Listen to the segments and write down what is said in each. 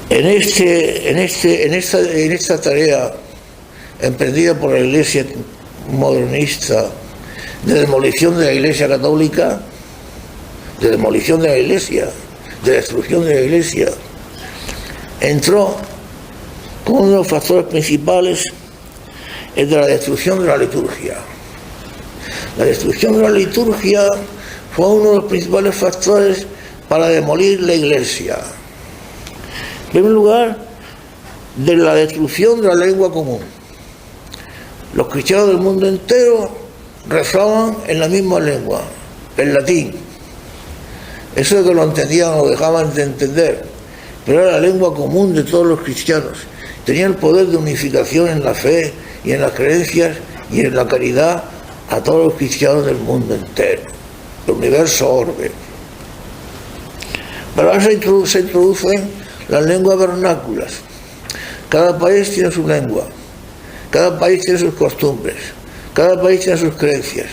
En esta tarea emprendida por la Iglesia modernista de demolición de la Iglesia católica, de demolición de la Iglesia, de destrucción de la Iglesia, entró como uno de los factores principales el de la destrucción de la liturgia. La destrucción de la liturgia fue uno de los principales factores para demolir la Iglesia. En primer lugar, de la destrucción de la lengua común. Los cristianos del mundo entero rezaban en la misma lengua, el latín. Eso de que lo entendían lo dejaban de entender, pero era la lengua común de todos los cristianos. Tenía el poder de unificación en la fe y en las creencias y en la caridad a todos los cristianos del mundo entero, el universo orbe. Pero ahora se introducen las lenguas vernáculas. Cada país tiene su lengua, cada país tiene sus costumbres, cada país tiene sus creencias.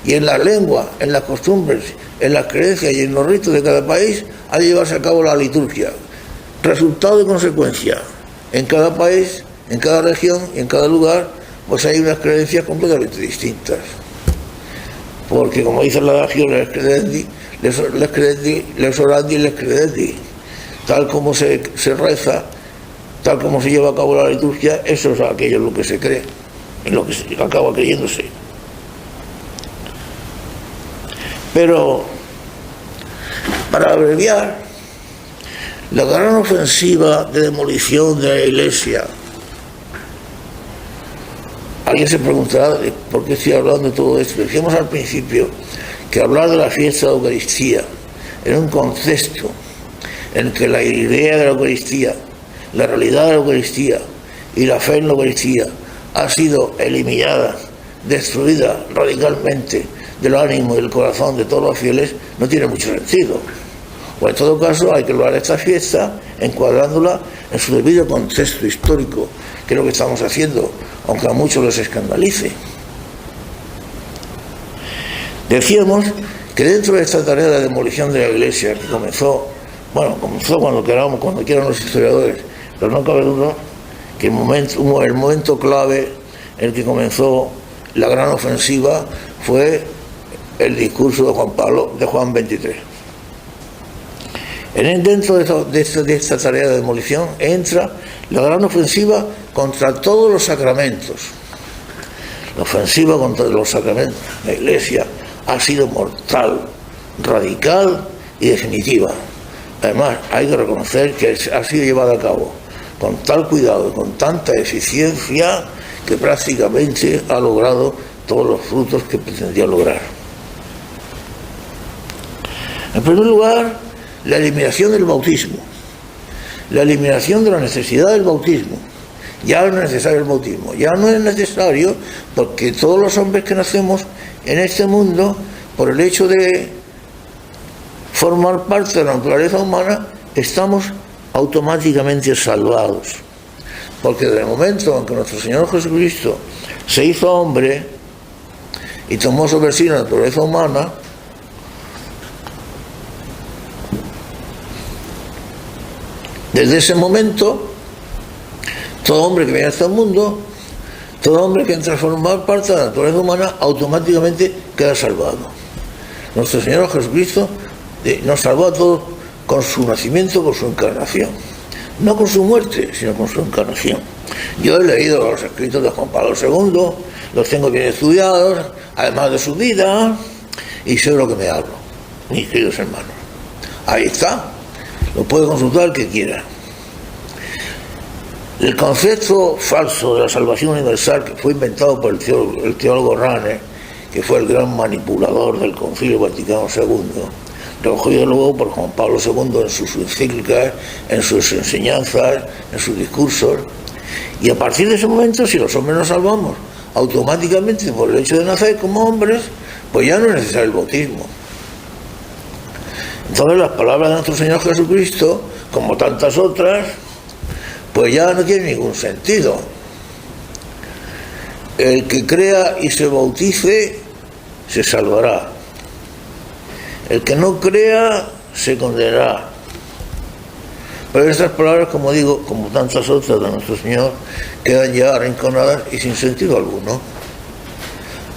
Y en la lengua, en las costumbres, en las creencias y en los ritos de cada país ha de llevarse a cabo la liturgia. Resultado y consecuencia. En cada país, en cada región y en cada lugar, pues hay unas creencias completamente distintas. Porque como dice el adagio, les orandi, les credendi. Tal como se reza, tal como se lleva a cabo la liturgia, eso es aquello en lo que se cree, en lo que se acaba creyéndose. Pero, para abreviar, la gran ofensiva de demolición de la Iglesia. Alguien se preguntará por qué estoy hablando de todo esto. Decíamos al principio que hablar de la fiesta de la Eucaristía era un contexto en el que la idea de la Eucaristía, la realidad de la Eucaristía y la fe en la Eucaristía ha sido eliminada, destruida radicalmente del ánimo y del corazón de todos los fieles, no tiene mucho sentido. O en todo caso hay que hablar de esta fiesta encuadrándola en su debido contexto histórico, que es lo que estamos haciendo, aunque a muchos les escandalice. Decíamos que dentro de esta tarea de demolición de la Iglesia, que comenzó cuando quieran los historiadores, pero no cabe duda que el momento clave en el que comenzó la gran ofensiva fue el discurso de Juan 23. Dentro de esta tarea de demolición entra la gran ofensiva contra todos los sacramentos. La ofensiva contra los sacramentos. La Iglesia ha sido mortal, radical y definitiva. Además, hay que reconocer que ha sido llevada a cabo con tal cuidado y con tanta eficiencia que prácticamente ha logrado todos los frutos que pretendía lograr. En primer lugar, la eliminación del bautismo, la eliminación de la necesidad del bautismo. Ya no es necesario el bautismo, ya no es necesario porque todos los hombres que nacemos en este mundo, por el hecho de formar parte de la naturaleza humana, estamos automáticamente salvados. Porque desde el momento en que nuestro Señor Jesucristo se hizo hombre y tomó sobre sí la naturaleza humana, desde ese momento, todo hombre que viene a este mundo, todo hombre que entra a formar parte de la naturaleza humana, automáticamente queda salvado. Nuestro Señor Jesucristo nos salvó a todos con su nacimiento, con su encarnación. No con su muerte, sino con su encarnación. Yo he leído los escritos de Juan Pablo II, los tengo bien estudiados, además de su vida, y sé lo que me hablo, mis queridos hermanos. Ahí está, lo puede consultar el que quiera. El concepto falso de la salvación universal, que fue inventado por el teólogo Rahner, que fue el gran manipulador del Concilio Vaticano II, recogido luego por Juan Pablo II en sus encíclicas, en sus enseñanzas, en sus discursos. Y a partir de ese momento, si los hombres nos salvamos automáticamente por el hecho de nacer como hombres, pues ya no es necesario el bautismo. Entonces las palabras de nuestro Señor Jesucristo, como tantas otras, pues ya no tienen ningún sentido. El que crea y se bautice se salvará. El que no crea se condenará. Pero estas palabras, como digo, como tantas otras de nuestro Señor, quedan ya arrinconadas y sin sentido alguno.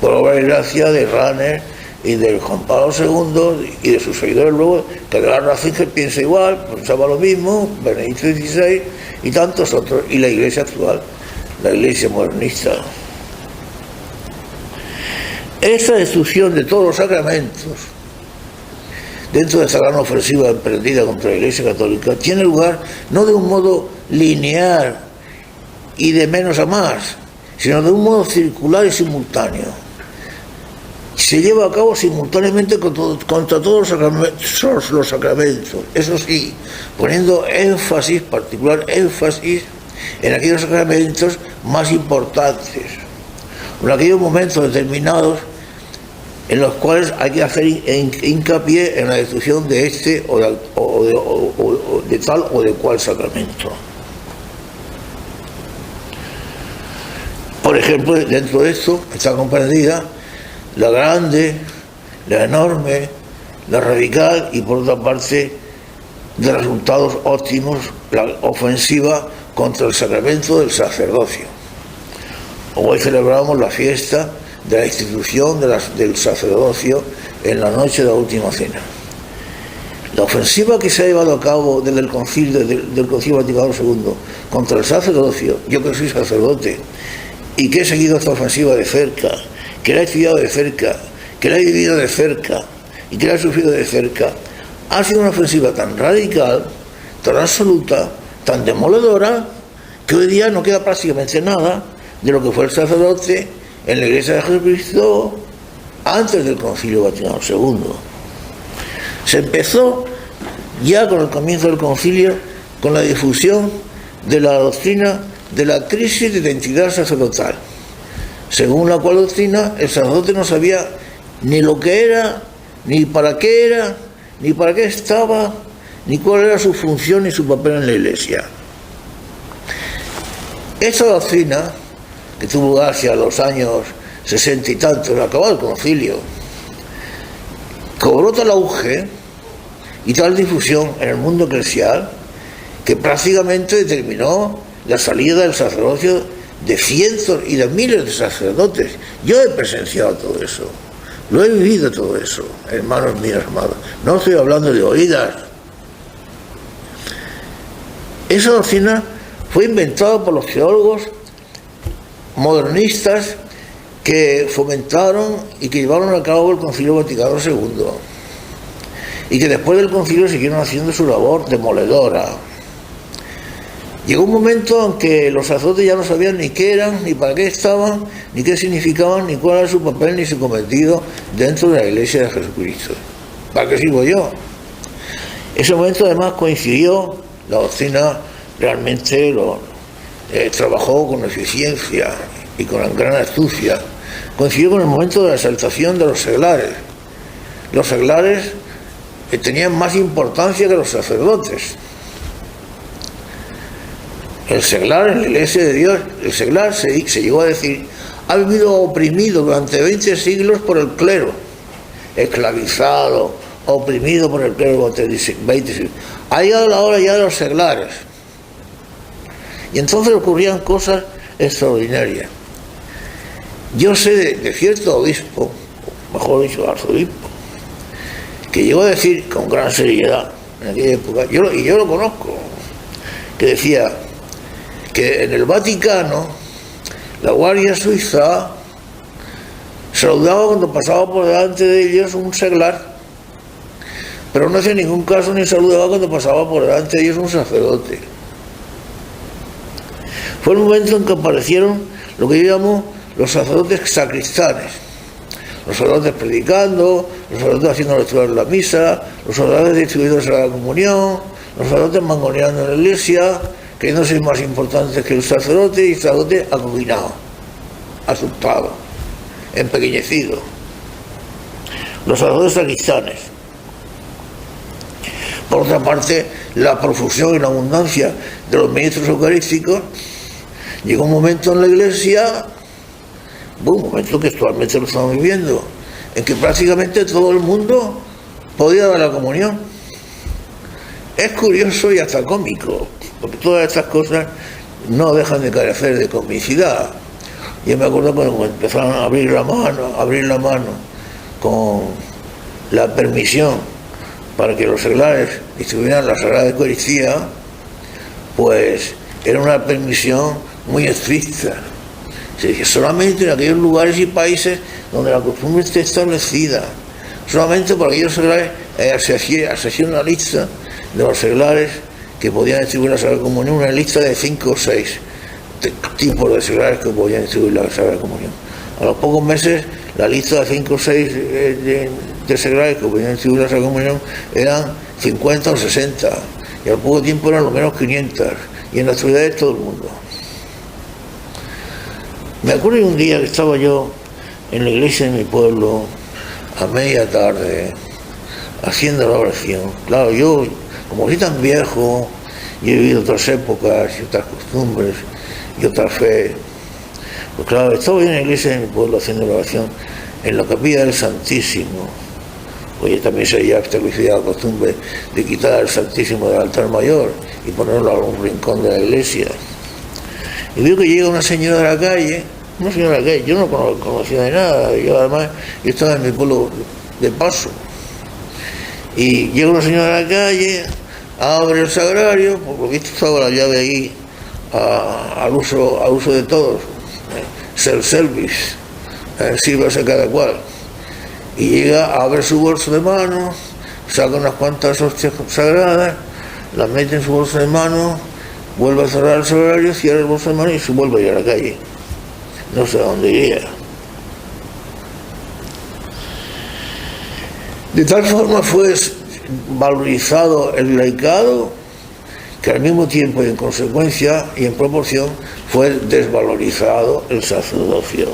Por obra y gracia de Rahner y de Juan Pablo II y de sus seguidores luego, que de la Ratzinger piensa igual, pensaba lo mismo, Benedicto XVI y tantos otros, y la Iglesia actual, la Iglesia modernista. Esta destrucción de todos los sacramentos dentro de esta gran ofensiva emprendida contra la Iglesia Católica tiene lugar no de un modo lineal y de menos a más, sino de un modo circular y simultáneo. Se lleva a cabo simultáneamente contra todos los sacramentos, eso sí, poniendo énfasis, particular énfasis, en aquellos sacramentos más importantes, en aquellos momentos determinados en los cuales hay que hacer hincapié en la destrucción de este o de tal o de cual sacramento. Por ejemplo, dentro de esto está comprendida la grande, la enorme, la radical y por otra parte de resultados óptimos, la ofensiva contra el sacramento del sacerdocio. Hoy celebramos la fiesta de la institución del sacerdocio en la noche de la última cena. La ofensiva que se ha llevado a cabo desde el Concilio Vaticano II contra el sacerdocio, yo que soy sacerdote y que he seguido esta ofensiva de cerca, que la he estudiado de cerca, que la he vivido de cerca y que la he sufrido de cerca, ha sido una ofensiva tan radical, tan absoluta, tan demoledora, que hoy día no queda prácticamente nada de lo que fue el sacerdote en la Iglesia de Jesucristo antes del Concilio Vaticano II. Se empezó ya con el comienzo del concilio con la difusión de la doctrina de la crisis de identidad sacerdotal, según la cual doctrina el sacerdote no sabía ni lo que era, ni para qué estaba, ni cuál era su función ni su papel en la Iglesia. Esta doctrina, que tuvo lugar hacia los años 60 y tantos, acabado el concilio, cobró tal auge y tal difusión en el mundo eclesial que prácticamente determinó la salida del sacerdocio de cientos y de miles de sacerdotes. Yo he presenciado todo eso, lo he vivido todo eso, hermanos míos amados. No estoy hablando de oídas. Esa doctrina fue inventada por los teólogos modernistas que fomentaron y que llevaron a cabo el Concilio Vaticano II y que después del concilio siguieron haciendo su labor demoledora. Llegó un momento en que los sacerdotes ya no sabían ni qué eran, ni para qué estaban, ni qué significaban, ni cuál era su papel, ni su cometido dentro de la Iglesia de Jesucristo. ¿Para qué sirvo yo? Ese momento además coincidió, la doctrina realmente trabajó con eficiencia y con gran astucia, coincidió con el momento de la exaltación de los seglares. Los seglares tenían más importancia que los sacerdotes. El seglar en la Iglesia de Dios, el seglar se llegó a decir, ha vivido oprimido durante 20 siglos por el clero, esclavizado, oprimido por el clero durante 20 siglos. Ha llegado la hora ya de los seglares. Y entonces ocurrían cosas extraordinarias. Yo sé de cierto obispo, mejor dicho, arzobispo, que llegó a decir con gran seriedad en aquella época, y yo lo conozco, que decía que en el Vaticano la Guardia Suiza saludaba cuando pasaba por delante de ellos un seglar, pero no hacía ningún caso ni saludaba cuando pasaba por delante de ellos un sacerdote. Fue el momento en que aparecieron lo que yo llamo los sacerdotes sacristanes, los sacerdotes predicando, los sacerdotes haciendo lectura de la misa, los sacerdotes distribuidores a la comunión, los sacerdotes mangoneando en la iglesia, creyéndose más importantes que el sacerdote, y el sacerdote acoginado, asustado, empequeñecido. Los sacerdotes sacristanes. Por otra parte, la profusión y la abundancia de los ministros eucarísticos. Llegó un momento en la iglesia, un momento que actualmente lo estamos viviendo, en que prácticamente todo el mundo podía dar la comunión. Es curioso y hasta cómico, porque todas estas cosas no dejan de carecer de comicidad. Yo me acuerdo cuando empezaron a abrir la mano con la permisión para que los seglares distribuyeran la Sagrada Eucaristía, pues era una permisión muy estricta. Se dice solamente en aquellos lugares y países donde la costumbre esté establecida. Solamente por aquellos seglares se hacía una lista de los seglares que podían distribuir la Sagrada Comunión, una lista de 5 o 6 tipos de seglares que podían distribuir la Sagrada Comunión. A los pocos meses, la lista de 5 o 6 de seglares que podían distribuir la Sagrada Comunión eran 50 o 60, y al poco tiempo eran lo menos 500, y en la actualidad es todo el mundo. Me acuerdo de un día que estaba yo en la iglesia de mi pueblo a media tarde haciendo la oración. Claro, yo, como soy tan viejo, y he vivido otras épocas y otras costumbres y otra fe, pues claro, estaba yo en la iglesia de mi pueblo haciendo la oración en la capilla del Santísimo. Oye, también se había establecido la costumbre de quitar el Santísimo del altar mayor y ponerlo a un rincón de la iglesia. Y veo que llega una señora de la calle, yo no conocía de nada, yo además estaba en mi pueblo de paso. Y llega una señora de la calle, abre el sagrario, por lo visto estaba la llave ahí al uso de todos, self-service, sírvase cada cual. Y llega, abre su bolso de mano, saca unas cuantas hostias sagradas, las mete en su bolso de mano, vuelve a cerrar el sagrario, cierra el bolso de mano y se vuelve a ir a la calle. No sé a dónde iría. De tal forma fue valorizado el laicado que al mismo tiempo y en consecuencia y en proporción fue desvalorizado el sacerdocio.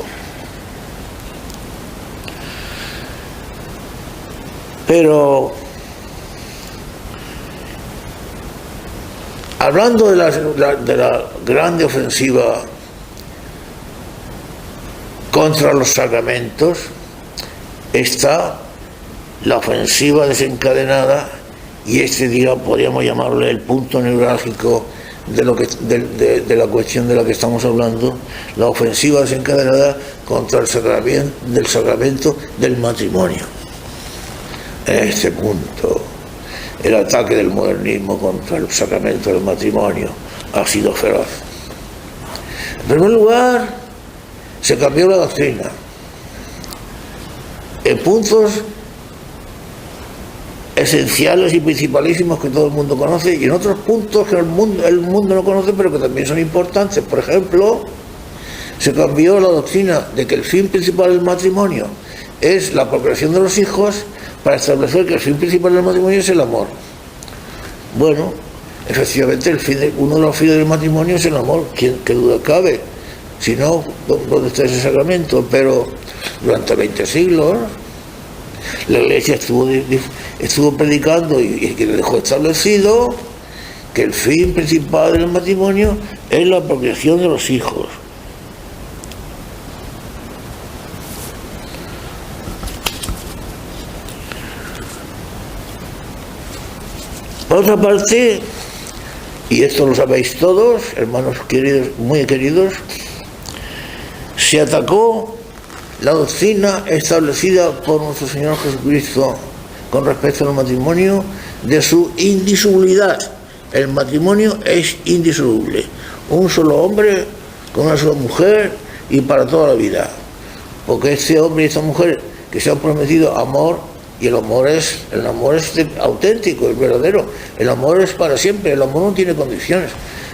Pero hablando de la grande ofensiva contra los sacramentos, está la ofensiva desencadenada, y podríamos llamarle el punto neurálgico de la cuestión de la que estamos hablando, la ofensiva desencadenada contra el sacramento del matrimonio. En este punto, el ataque del modernismo contra el sacramento del matrimonio ha sido feroz. En primer lugar, se cambió la doctrina en puntos esenciales y principalísimos que todo el mundo conoce, y en otros puntos que el mundo no conoce pero que también son importantes. Por ejemplo, se cambió la doctrina de que el fin principal del matrimonio es la procreación de los hijos, para establecer que el fin principal del matrimonio es el amor. Bueno, efectivamente uno de los fines del matrimonio es el amor, ¿qué duda cabe? Si no, ¿dónde está ese sacramento? Pero durante 20 siglos la Iglesia estuvo predicando y que dejó establecido que el fin principal del matrimonio es la procreación de los hijos. Por otra parte, y esto lo sabéis todos, hermanos queridos, muy queridos, se atacó la doctrina establecida por nuestro Señor Jesucristo con respecto al matrimonio, de su indisolubilidad. El matrimonio es indisoluble, un solo hombre con una sola mujer y para toda la vida, porque este hombre y esta mujer que se han prometido amor, y el amor es auténtico, es verdadero, el amor es para siempre, el amor no tiene condiciones.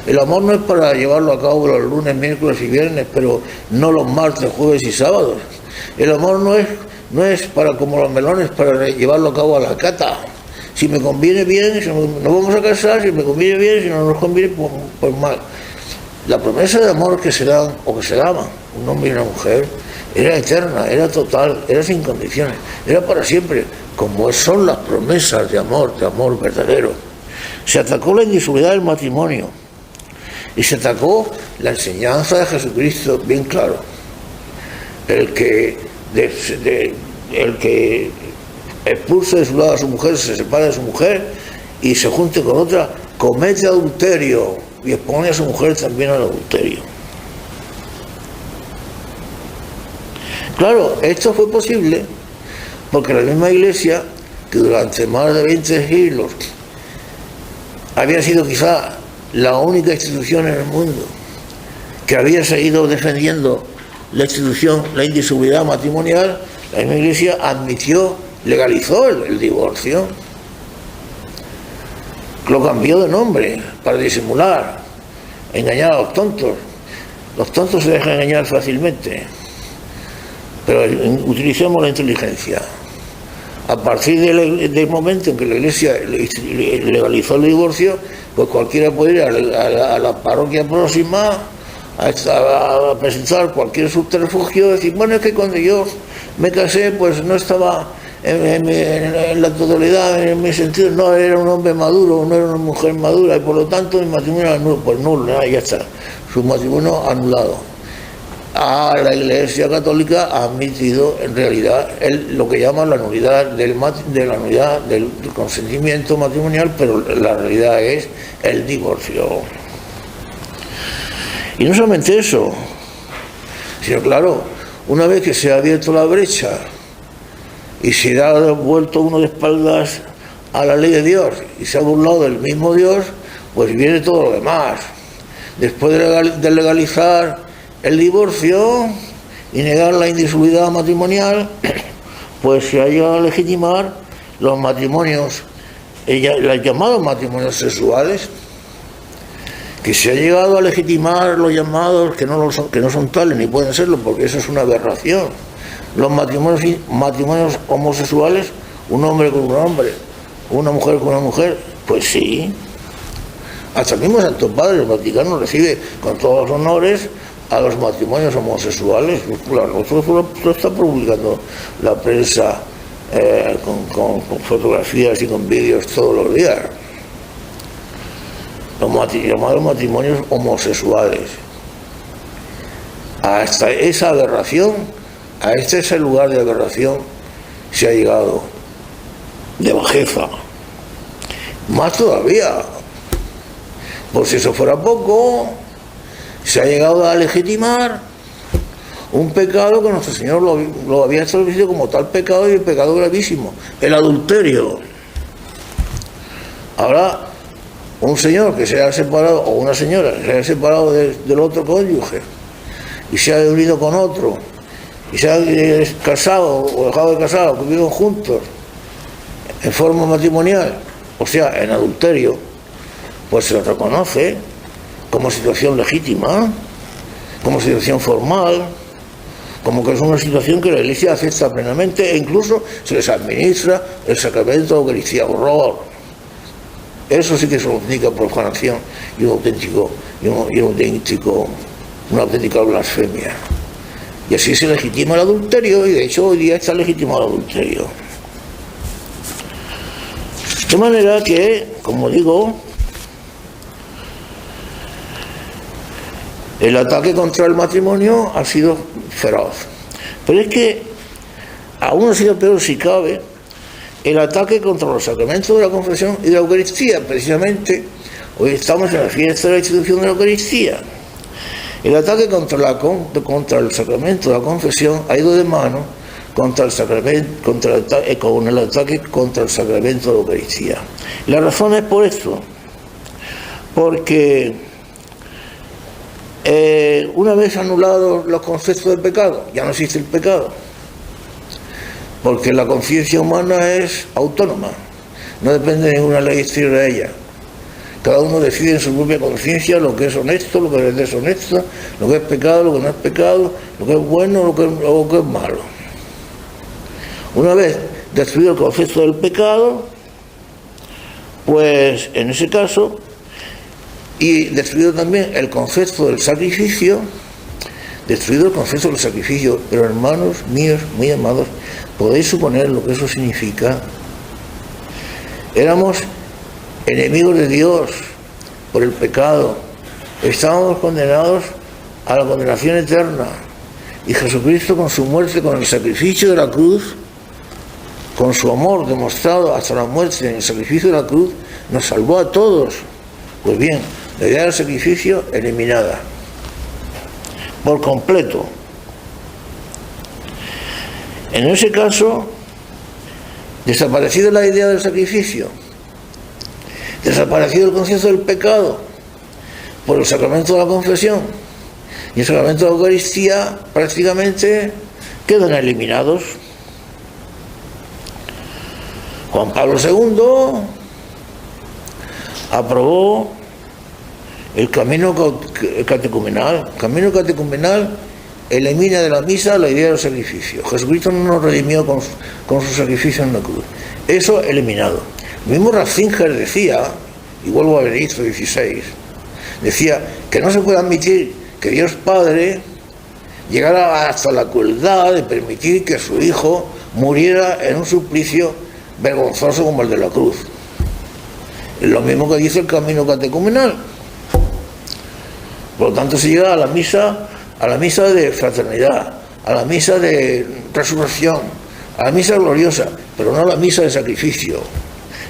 El amor no es para llevarlo a cabo los lunes, miércoles y viernes, pero no los martes, jueves y sábados. El amor no es para, como los melones, para llevarlo a cabo a la cata. Si me conviene bien, si nos vamos a casar, si me conviene bien, si no nos conviene, pues mal. La promesa de amor que se dan o que se daban un hombre y una mujer era eterna, era total, era sin condiciones, era para siempre, como son las promesas de amor verdadero. Se atacó la indisolubilidad del matrimonio y se atacó la enseñanza de Jesucristo, bien claro. El que expulsa de su lado a su mujer, se separa de su mujer y se junte con otra, comete adulterio y expone a su mujer también al adulterio. Claro, esto fue posible porque la misma Iglesia, que durante más de 20 siglos había sido quizá la única institución en el mundo que había seguido defendiendo la institución, la indisolubilidad matrimonial, la misma Iglesia admitió, legalizó el divorcio, lo cambió de nombre para disimular, engañar a los tontos. Los tontos se dejan engañar fácilmente, pero utilicemos la inteligencia. A partir del momento en que la Iglesia legalizó el divorcio, pues cualquiera puede ir a la parroquia próxima a presentar cualquier subterfugio, decir, bueno, es que cuando yo me casé, pues no estaba en la totalidad, en mi sentido, no era un hombre maduro, no era una mujer madura, y por lo tanto mi matrimonio era nulo, pues nulo, ya está, su matrimonio anulado. La Iglesia Católica ha admitido en realidad lo que llaman la nulidad del consentimiento matrimonial, pero la realidad es el divorcio. Y no solamente eso, sino claro, una vez que se ha abierto la brecha y se ha vuelto uno de espaldas a la ley de Dios y se ha burlado del mismo Dios, pues viene todo lo demás. Después de legalizar el divorcio y negar la indisolubilidad matrimonial, pues se ha llegado a legitimar los matrimonios, los llamados matrimonios sexuales, que se ha llegado a legitimar los llamados que no son tales ni pueden serlo, porque eso es una aberración. Los matrimonios homosexuales, un hombre con un hombre, una mujer con una mujer, pues sí. Hasta el mismo Santo Padre, el Vaticano, recibe con todos los honores a los matrimonios homosexuales. Claro, nosotros lo está publicando la prensa con fotografías y con vídeos todos los días. Los llamados matrimonios homosexuales. Hasta esa aberración, a ese lugar de aberración se ha llegado, de bajeza. Más todavía, por si eso fuera poco, se ha llegado a legitimar un pecado que nuestro Señor lo había establecido como tal pecado, y el pecado gravísimo, el adulterio. Ahora, un señor que se haya separado, o una señora que se haya separado del otro cónyuge y se haya unido con otro, y se haya casado o dejado de casar, o que viven juntos en forma matrimonial, o sea, en adulterio, pues se lo reconoce como situación legítima, como situación formal, como que es una situación que la Iglesia acepta plenamente, e incluso se les administra el sacramento de la Eucaristía. ¡Horror! Eso sí que es una auténtica profanación y una auténtica blasfemia. Y así se legitima el adulterio, y de hecho hoy día está legitimado el adulterio. De manera que, como digo, el ataque contra el matrimonio ha sido feroz. Pero es que aún ha sido peor, si cabe, el ataque contra los sacramentos de la confesión y de la Eucaristía. Precisamente hoy estamos en la fiesta de la institución de la Eucaristía. El ataque contra el sacramento de la confesión ha ido de mano con el ataque contra el sacramento de la Eucaristía. La razón es por esto, porque una vez anulados los conceptos del pecado, ya no existe el pecado, porque la conciencia humana es autónoma, no depende de ninguna ley exterior a ella. Cada uno decide en su propia conciencia lo que es honesto, lo que es deshonesto, lo que es pecado, lo que no es pecado, lo que es bueno, lo que es malo. Una vez destruido el concepto del pecado, pues en ese caso, y destruido también el concepto del sacrificio, pero hermanos míos, muy amados, podéis suponer lo que eso significa. Éramos enemigos de Dios por el pecado, estábamos condenados a la condenación eterna, y Jesucristo, con su muerte, con el sacrificio de la cruz, con su amor demostrado hasta la muerte en el sacrificio de la cruz, nos salvó a todos. Pues bien, la idea del sacrificio eliminada por completo. En ese caso, desaparecida la idea del sacrificio, desaparecido el concepto del pecado por el sacramento de la confesión y el sacramento de la Eucaristía, prácticamente quedan eliminados. Juan Pablo II aprobó el camino catecumenal. El camino catecumenal elimina de la misa la idea del sacrificio. Jesucristo no nos redimió con su sacrificio en la cruz. Eso eliminado. El mismo Ratzinger decía, y vuelvo a Benedicto XVI, decía que no se puede admitir que Dios Padre llegara hasta la crueldad de permitir que su Hijo muriera en un suplicio vergonzoso como el de la cruz. Es lo mismo que dice el camino catecumenal. Por lo tanto, se llega a la misa de fraternidad, a la misa de resurrección, a la misa gloriosa, pero no a la misa de sacrificio,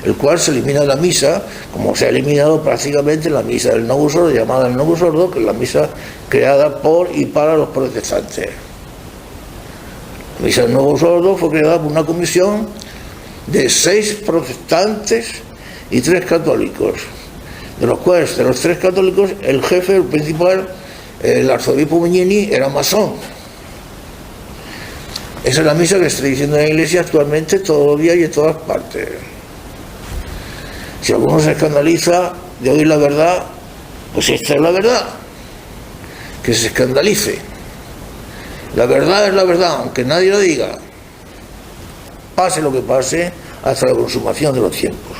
el cual se elimina de la misa, como se ha eliminado prácticamente la misa del Novus Ordo, llamada el Novus Ordo, que es la misa creada por y para los protestantes. La misa del Novus Ordo fue creada por una comisión de 6 protestantes y 3 católicos, de los cuales, de los 3 católicos, el jefe, el principal, el arzobispo Mugnini, era masón. Esa es la misa que está diciendo la Iglesia actualmente todos los días y en todas partes. Si alguno se escandaliza de oír la verdad, pues esta es la verdad. Que se escandalice. La verdad es la verdad, aunque nadie lo diga. Pase lo que pase, hasta la consumación de los tiempos.